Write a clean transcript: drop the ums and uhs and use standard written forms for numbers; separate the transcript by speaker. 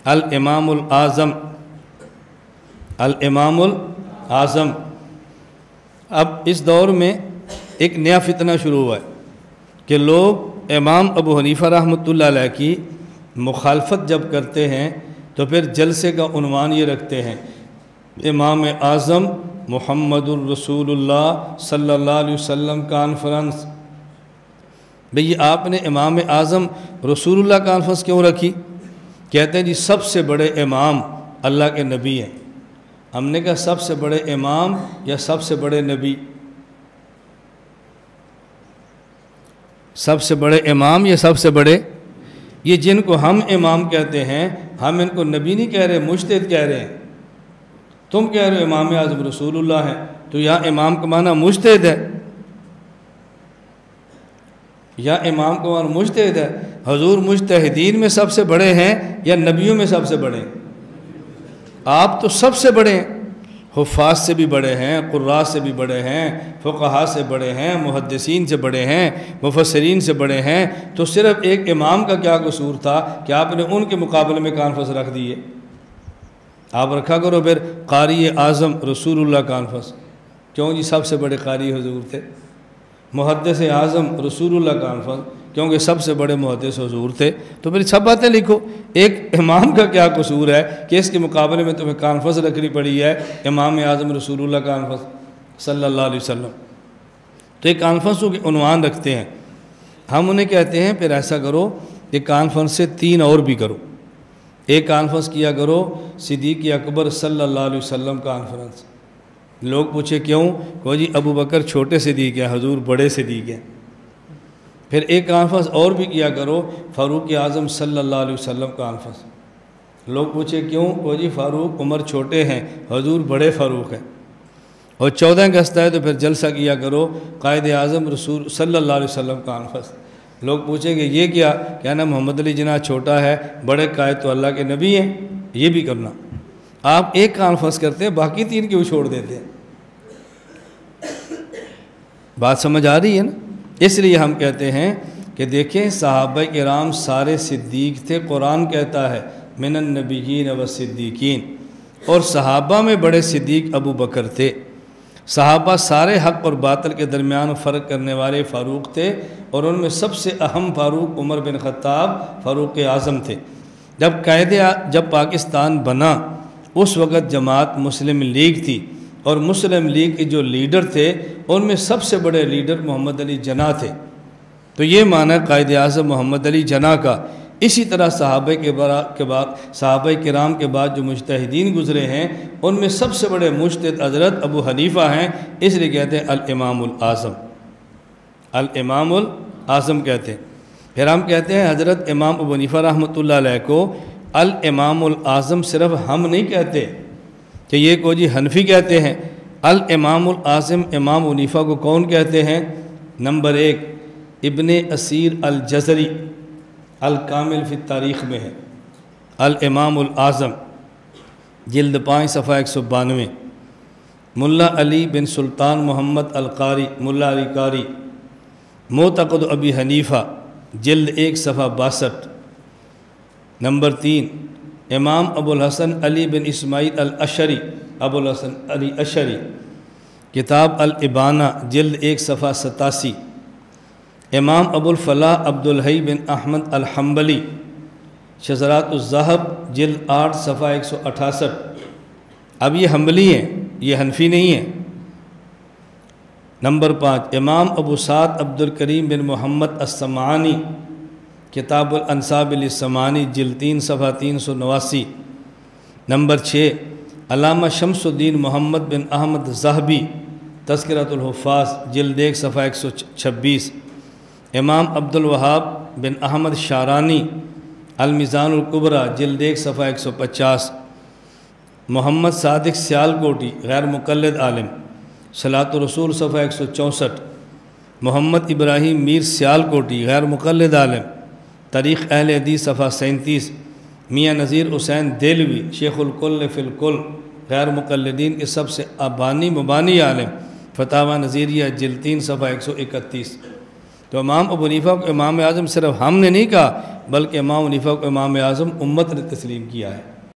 Speaker 1: الامام الاعظم، الامام الاعظم۔ اب اس دور میں ایک نیا فتنہ شروع ہوا ہے کہ لوگ امام ابو حنیفہ رحمۃ اللہ علیہ کی مخالفت جب کرتے ہیں تو پھر جلسے کا عنوان یہ رکھتے ہیں امام اعظم محمد الرسول اللہ صلی اللہ علیہ وسلم کانفرنس۔ بھئی آپ نے امام اعظم رسول اللہ کانفرنس کیوں رکھی؟ کہتے ہیں جی سب سے بڑے امام اللہ کے نبی ہیں۔ ہم نے کہا سب سے بڑے امام یا سب سے بڑے نبی؟ سب سے بڑے امام یا سب سے بڑے؟ یہ جن کو ہم امام کہتے ہیں ہم ان کو نبی نہیں کہہ رہے، مجتہد کہہ رہے ہیں۔ تم کہہ رہے ہو امام اعظم رسول اللہ ہے، تو یا امام کا معنی مجتہد ہے، یا امام کا معنی مجتہد ہے۔ حضور مجتہدین میں سب سے بڑے ہیں یا نبیوں میں سب سے بڑے ہیں؟ آپ تو سب سے بڑے ہیں، حفاظ سے بھی بڑے ہیں، قراء سے بھی بڑے ہیں، فقہاء سے بڑے ہیں، محدثین سے بڑے ہیں، مفسرین سے بڑے ہیں، تو صرف ایک امام کا کیا قصور تھا کہ آپ نے ان کے مقابلے میں کانفرنس رکھ دیے؟ آپ رکھا کرو پھر قاری اعظم رسول اللہ کانفرنس۔ کیوں جی سب سے بڑے قاری حضور تھے۔ محدث اعظم رسول اللہ کانفرنس کیونکہ سب سے بڑے محدث حضور تھے، تو پھر سب باتیں لکھو۔ ایک امام کا کیا قصور ہے کہ اس کے مقابلے میں تمہیں کانفرنس رکھنی پڑی ہے امام اعظم رسول اللہ کانفرنس صلی اللہ علیہ وسلم؟ تو ایک کانفرنسوں کے عنوان رکھتے ہیں، ہم انہیں کہتے ہیں پھر ایسا کرو کہ کانفرنس سے 3 اور بھی کرو۔ ایک کانفرنس کیا کرو صدیق اکبر صلی اللہ علیہ وسلم کانفرنس۔ لوگ پوچھے کیوں؟ کہ جی ابو بکر چھوٹے صدیق ہیں، حضور بڑے صدیق ہیں۔ پھر ایک کانفرنس اور بھی کیا کرو فاروق اعظم صلی اللہ علیہ وسلم کانفرنس۔ لوگ پوچھے کیوں؟ کہ جی فاروق عمر چھوٹے ہیں، حضور بڑے فاروق ہیں۔ اور 14 اگست ہے تو پھر جلسہ کیا کرو قائد اعظم رسول صلی اللہ علیہ وسلم کانفرنس۔ لوگ پوچھیں گے یہ کیا؟ کہنا محمد علی جناح چھوٹا ہے، بڑے قائد تو اللہ کے نبی ہیں، یہ بھی کرنا۔ آپ ایک کانفرنس کرتے ہیں، باقی 3 کیوں چھوڑ دیتے ہیں؟ بات سمجھ آ رہی ہے نا؟ اس لیے ہم کہتے ہیں کہ دیکھیں صحابہ کرام سارے صدیق تھے، قرآن کہتا ہے من النبیین والصدیقین، اور صحابہ میں بڑے صدیق ابو بکر تھے۔ صحابہ سارے حق اور باطل کے درمیان فرق کرنے والے فاروق تھے، اور ان میں سب سے اہم فاروق عمر بن خطاب فاروق اعظم تھے۔ جب پاکستان بنا اس وقت جماعت مسلم لیگ تھی، اور مسلم لیگ کے جو لیڈر تھے ان میں سب سے بڑے لیڈر محمد علی جناح تھے۔ تو یہ معنی قائد اعظم محمد علی جناح کا۔ اسی طرح صحابہ کرام کے بعد جو مجتہدین گزرے ہیں ان میں سب سے بڑے مجتہد حضرت ابو حنیفہ ہیں، اس لیے کہتے ہیں الامام الاعظم، الامام الاعظم کہتے ہیں۔ پھر ہم کہتے ہیں حضرت امام ابو حنیفہ رحمۃ اللہ علیہ کو الامام الاعظم صرف ہم نہیں کہتے کہ یہ کو جی حنفی کہتے ہیں۔ الامام الاعظم امام ابو حنیفہ کو کون کہتے ہیں؟ نمبر 1 ابن اسیر الجزری الکامل فی التاریخ میں ہے، الامام الاعظم جلد 5 صفحہ 192۔ ملا علی بن سلطان محمد القاری، ملا علی قاری، معتقد ابی حنیفہ جلد 1 صفحہ 62۔ نمبر 3 امام ابو الحسن علی بن اسماعیل الاشری، ابو الحسن علی اشری، کتاب الابانہ جلد 1 صفحہ 87۔ امام ابو الفلاح عبدالحی بن احمد الحنبلی، شذرات الذہب جلد 8 صفحہ 168۔ اب یہ حنبلی ہیں، یہ حنفی نہیں ہیں۔ نمبر 5 امام ابو سعد عبد الکریم بن محمد السمعانی، کتاب الانساب للسمعانی جلد 3 صفحہ 389۔ نمبر 6 علامہ شمس الدین محمد بن احمد ذہبی، تذکرۃ الحفاظ جلد 1 صفحہ 126۔ امام عبد الوہاب بن احمد شارانی، المیزان الکبریٰ جلد 1 صفحہ 150۔ محمد صادق سیالکوٹی غیر مقلد عالم، صلاۃ الرسول صفحہ 164۔ محمد ابراہیم میر سیالکوٹی غیر مقلد عالم، تاریخ اہل حدیث صفحہ 37۔ میاں نذیر حسین دہلوی شیخ الکل فی الکل، غیر مقلدین کے سب سے مبانی عالم، فتاوی نظیریہ جلد 3 صفحہ 131۔ تو امام ابو حنیفہ کو امام اعظم صرف ہم نے نہیں کہا بلکہ امام حنیفہ کو امام اعظم امت نے تسلیم کیا ہے۔